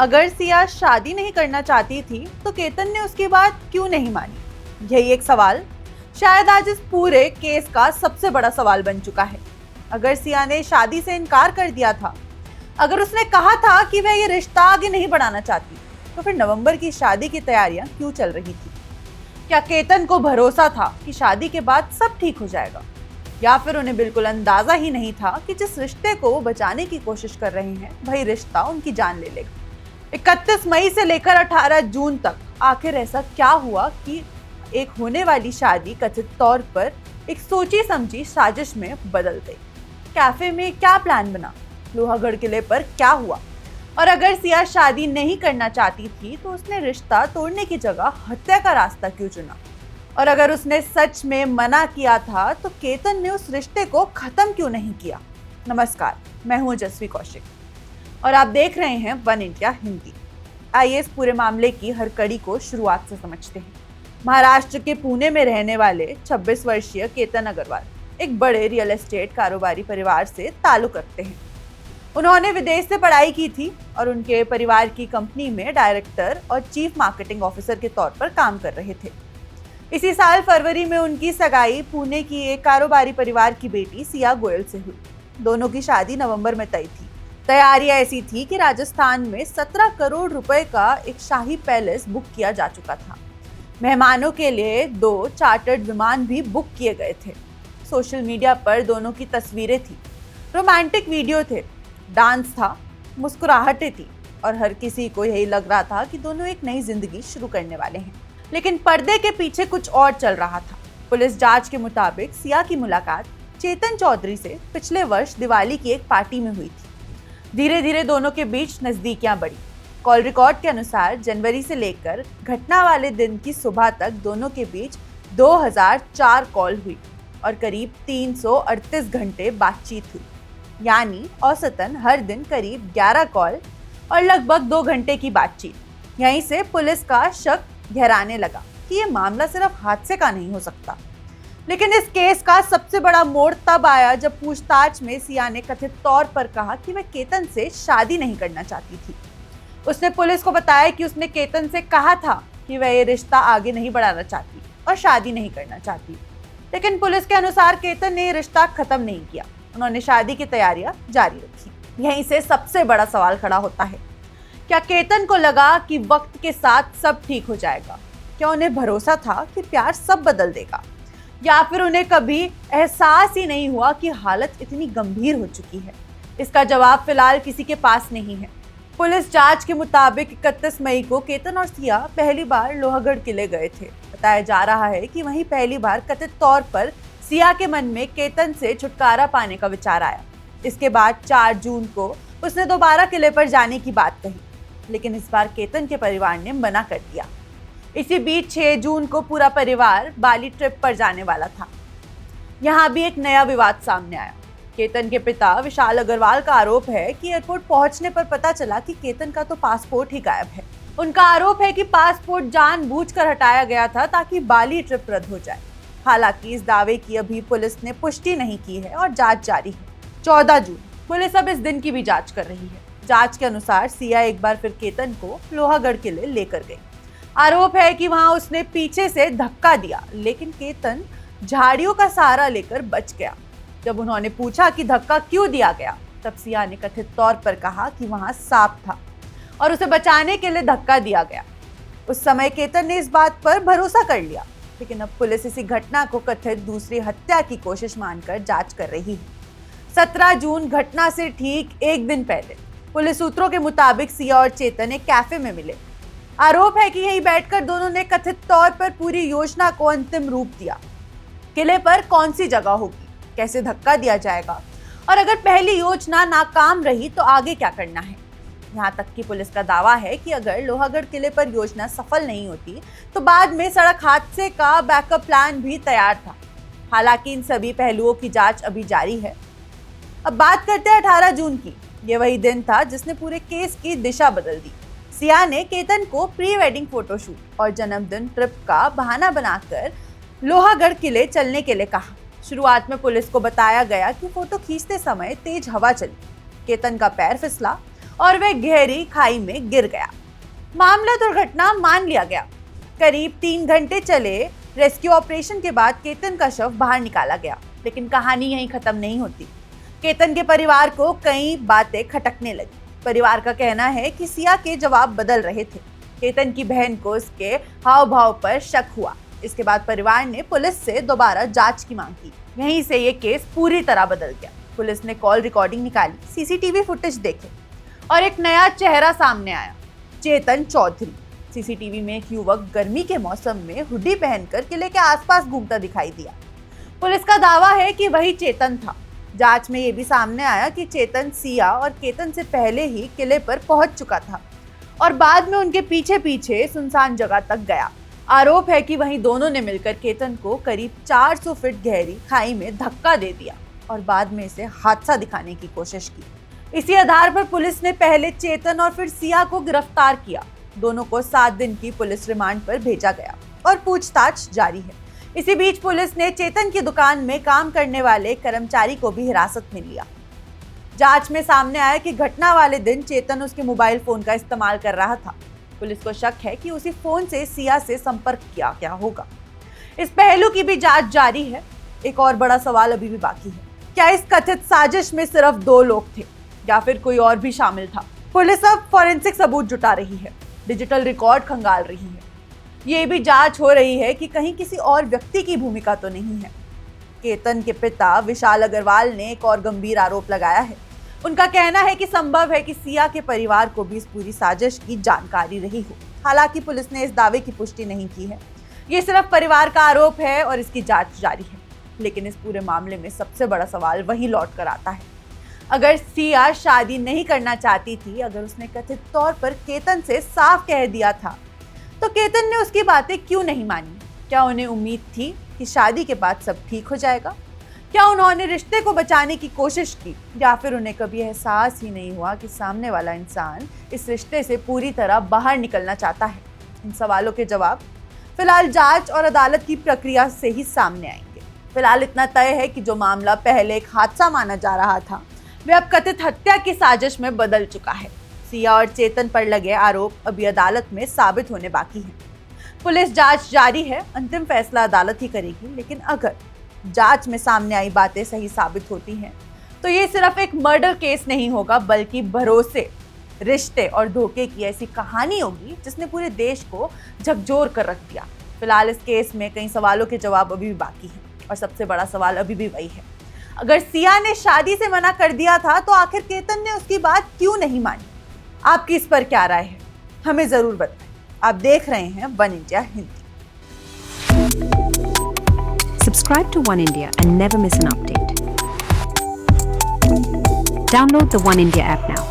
अगर सिया शादी नहीं करना चाहती थी तो केतन ने उसकी बात क्यों नहीं मानी? यही एक सवाल शायद आज इस पूरे केस का सबसे बड़ा सवाल बन चुका है। अगर सिया ने शादी से इनकार कर दिया था, अगर उसने कहा था कि वह ये रिश्ता आगे नहीं बढ़ाना चाहती, तो फिर नवंबर की शादी की तैयारियां क्यों चल रही थी? क्या केतन को भरोसा था कि शादी के बाद सब ठीक हो जाएगा, या फिर उन्हें बिल्कुल अंदाजा ही नहीं था कि जिस रिश्ते को वो बचाने की कोशिश कर रहे हैं वही रिश्ता उनकी जान ले लेगा? 31 मई से लेकर 18 जून तक आखिर ऐसा क्या हुआ कि एक होने वाली शादी कथित तौर पर एक सोची समझी साजिश में बदल गई? कैफे में क्या प्लान बना? लोहागढ़ किले पर क्या हुआ? और अगर सिया शादी नहीं करना चाहती थी तो उसने रिश्ता तोड़ने की जगह हत्या का रास्ता क्यों चुना? और अगर उसने सच में मना किया था तो केतन ने उस रिश्ते को खत्म क्यों नहीं किया? नमस्कार, मैं हूं जस्वी कौशिक और आप देख रहे हैं वन इंडिया हिंदी। आइए इस पूरे मामले की हर कड़ी को शुरुआत से समझते हैं। महाराष्ट्र के पुणे में रहने वाले 26 वर्षीय केतन अग्रवाल एक बड़े रियल एस्टेट कारोबारी परिवार से ताल्लुक रखते हैं। उन्होंने विदेश से पढ़ाई की थी और उनके परिवार की कंपनी में डायरेक्टर और चीफ मार्केटिंग ऑफिसर के तौर पर काम कर रहे थे। इसी साल फरवरी में उनकी सगाई पुणे की एक कारोबारी परिवार की बेटी सिया गोयल से हुई। दोनों की शादी नवंबर में तय थी। तैयारी ऐसी थी कि राजस्थान में 17 करोड़ रुपए का एक शाही पैलेस बुक किया जा चुका था। मेहमानों के लिए 2 चार्टर्ड विमान भी बुक किए गए थे। सोशल मीडिया पर दोनों की तस्वीरें थी, रोमांटिक वीडियो थे, डांस था, मुस्कुराहटें थी और हर किसी को यही लग रहा था कि दोनों एक नई जिंदगी शुरू करने वाले हैं। लेकिन पर्दे के पीछे कुछ और चल रहा था। पुलिस जांच के मुताबिक सिया की मुलाकात चेतन चौधरी से पिछले वर्ष दिवाली की एक पार्टी में हुई थी। धीरे धीरे दोनों के बीच नजदीकियां बढ़ी। कॉल रिकॉर्ड के अनुसार जनवरी से लेकर घटना वाले दिन की सुबह तक दोनों के बीच 2004 कॉल हुई और करीब 338 घंटे बातचीत हुई। यानी औसतन हर दिन करीब 11 कॉल और लगभग 2 घंटे की बातचीत। यहीं से पुलिस का शक गहराने लगा कि ये मामला सिर्फ हादसे का नहीं हो सकता। लेकिन इस केस का सबसे बड़ा मोड़ तब आया जब पूछताछ में सिया ने कथित तौर पर कहा कि मैं केतन से शादी नहीं करना चाहती थी। उसने पुलिस को बताया कि उसने केतन से कहा था कि वह ये रिश्ता आगे नहीं बढ़ाना चाहती और शादी नहीं करना चाहती। लेकिन पुलिस के अनुसार केतन ने ये रिश्ता खत्म नहीं किया। उन्होंने शादी की तैयारियां जारी रखी। यहीं से सबसे बड़ा सवाल खड़ा होता है, क्या केतन को लगा कि वक्त के साथ सब ठीक हो जाएगा? क्या उन्हें भरोसा था कि प्यार सब बदल देगा? या फिर उन्हें कभी एहसास ही नहीं हुआ कि हालत इतनी गंभीर हो चुकी है? इसका जवाब फिलहाल किसी के पास नहीं है। पुलिस जांच के मुताबिक 31 मई को केतन और सिया पहली बार लोहागढ़ किले गए थे। बताया जा रहा है कि वहीं पहली बार कथित तौर पर सिया के मन में केतन से छुटकारा पाने का विचार आया। इसके बाद 4 जून को उसने दोबारा किले पर जाने की बात कही, लेकिन इस बार केतन के परिवार ने मना कर दिया। इसी बीच 6 जून को पूरा परिवार बाली ट्रिप पर जाने वाला था। यहाँ भी एक नया विवाद सामने आया। केतन के पिता विशाल अग्रवाल का आरोप है कि एयरपोर्ट पहुंचने पर पता चला कि केतन का तो पासपोर्ट ही गायब है। उनका आरोप है कि पासपोर्ट जानबूझकर हटाया गया था ताकि बाली ट्रिप रद्द हो जाए। हालांकि इस दावे की अभी पुलिस ने पुष्टि नहीं की है और जांच जारी है। 14 जून पुलिस अब इस दिन की भी जांच कर रही है। जांच के अनुसार सिया एक बार फिर केतन को लोहागढ़ किले लेकर गई। आरोप है कि वहां उसने पीछे से धक्का दिया, लेकिन केतन झाड़ियों का सहारा लेकर बच गया। जब उन्होंने पूछा कि धक्का क्यों दिया गया, तब सिया ने कथित तौर पर कहा कि वहां सांप था और उसे बचाने के लिए धक्का दिया गया। उस समय केतन ने इस बात पर भरोसा कर लिया, लेकिन अब पुलिस इसी घटना को कथित दूसरी हत्या की कोशिश मानकर जांच कर रही है। 17 जून घटना से ठीक एक दिन पहले पुलिस सूत्रों के मुताबिक सिया और चेतन एक कैफे में मिले। आरोप है कि यहीं बैठकर दोनों ने कथित तौर पर पूरी योजना को अंतिम रूप दिया। किले पर कौन सी जगह होगी, कैसे धक्का दिया जाएगा और अगर पहली योजना नाकाम रही तो आगे क्या करना है। यहाँ तक कि पुलिस का दावा है कि अगर लोहागढ़ किले पर योजना सफल नहीं होती तो बाद में सड़क हादसे का बैकअप प्लान भी तैयार था। हालांकि इन सभी पहलुओं की जांच अभी जारी है। अब बात करते हैं 18 जून की। ये वही दिन था जिसने पूरे केस की दिशा बदल दी। सिया ने केतन को प्री वेडिंग फोटोशूट और जन्मदिन ट्रिप का बहाना बनाकर लोहागढ़ किले चलने के लिए कहा। शुरुआत में पुलिस को बताया गया कि फोटो खींचते समय तेज हवा चली, केतन का पैर फिसला और वह गहरी खाई में गिर गया। मामला दुर्घटना मान लिया गया। करीब 3 घंटे चले रेस्क्यू ऑपरेशन के बाद केतन का शव बाहर निकाला गया, लेकिन कहानी यहीं खत्म नहीं होती। केतन के परिवार को कई बातें खटकने लगी। परिवार का कहना है कि सिया के जवाब बदल रहे थे। केतन की बहन को उसके हाव भाव पर शक हुआ। इसके बाद परिवार ने पुलिस से दोबारा जांच की मांग की। यहीं से ये केस पूरी तरह बदल गया। पुलिस ने कॉल रिकॉर्डिंग निकाली, सीसीटीवी फुटेज देखे और एक नया चेहरा सामने आया, चेतन चौधरी। सीसीटीवी में एक युवक गर्मी के मौसम में हुडी पहनकर किले के आसपास घूमता दिखाई दिया। पुलिस का दावा है कि वही चेतन था। जांच में ये भी सामने आया कि चेतन सिया और केतन से पहले ही किले पर पहुंच चुका था और बाद में उनके पीछे पीछे सुनसान जगह तक गया। आरोप है कि वहीं दोनों ने मिलकर केतन को करीब 400 फीट गहरी खाई में धक्का दे दिया और बाद में इसे हादसा दिखाने की कोशिश की। इसी आधार पर पुलिस ने पहले चेतन और फिर सिया को गिरफ्तार किया। दोनों को 7 दिन की पुलिस रिमांड पर भेजा गया और पूछताछ जारी है। इसी बीच पुलिस ने चेतन की दुकान में काम करने वाले कर्मचारी को भी हिरासत में लिया। जांच में सामने आया कि घटना वाले दिन चेतन उसके मोबाइल फोन का इस्तेमाल कर रहा था। पुलिस को शक है कि उसी फोन से सिया से संपर्क किया गया होगा। इस पहलू की भी जांच जारी है। एक और बड़ा सवाल अभी भी बाकी है, क्या इस कथित साजिश में सिर्फ 2 लोग थे या फिर कोई और भी शामिल था? पुलिस अब फॉरेंसिक सबूत जुटा रही है, डिजिटल रिकॉर्ड खंगाल रही है। ये भी जांच हो रही है कि कहीं किसी और व्यक्ति की भूमिका तो नहीं है। केतन के पिता विशाल अग्रवाल ने एक और गंभीर आरोप लगाया है। उनका कहना है कि संभव है कि सिया के परिवार को भी इस पूरी साजिश की जानकारी रही हो। हालांकि पुलिस ने इस दावे की पुष्टि नहीं की है। ये सिर्फ परिवार का आरोप है और इसकी जांच जारी है। लेकिन इस पूरे मामले में सबसे बड़ा सवाल वही लौट कर आता है, अगर सिया शादी नहीं करना चाहती थी, अगर उसने कथित तौर पर केतन से साफ कह दिया था, तो केतन ने उसकी बातें क्यों नहीं मानी? क्या उन्हें उम्मीद थी कि शादी के बाद सब ठीक हो जाएगा? क्या उन्होंने रिश्ते को बचाने की कोशिश की, या फिर उन्हें कभी एहसास ही नहीं हुआ कि सामने वाला इंसान इस रिश्ते से पूरी तरह बाहर निकलना चाहता है? इन सवालों के जवाब फिलहाल जांच और अदालत की प्रक्रिया से ही सामने आएंगे। फिलहाल इतना तय है कि जो मामला पहले एक हादसा माना जा रहा था, वह अब कथित हत्या की साजिश में बदल चुका है। सिया और चेतन पर लगे आरोप अभी अदालत में साबित होने बाकी हैं। पुलिस जांच जारी है, अंतिम फैसला अदालत ही करेगी। लेकिन अगर जांच में सामने आई बातें सही साबित होती हैं, तो ये सिर्फ एक मर्डर केस नहीं होगा, बल्कि भरोसे, रिश्ते और धोखे की ऐसी कहानी होगी जिसने पूरे देश को झकझोर कर रख दिया। फिलहाल इस केस में कई सवालों के जवाब अभी भी बाकी हैं और सबसे बड़ा सवाल अभी भी वही है, अगर सिया ने शादी से मना कर दिया था तो आखिर केतन ने उसकी बात क्यों नहीं मानी? आपकी इस पर क्या राय है? हमें जरूर बताएं। आप देख रहे हैं one India Hindi. Subscribe to One India and never miss an update. Download the One India app now.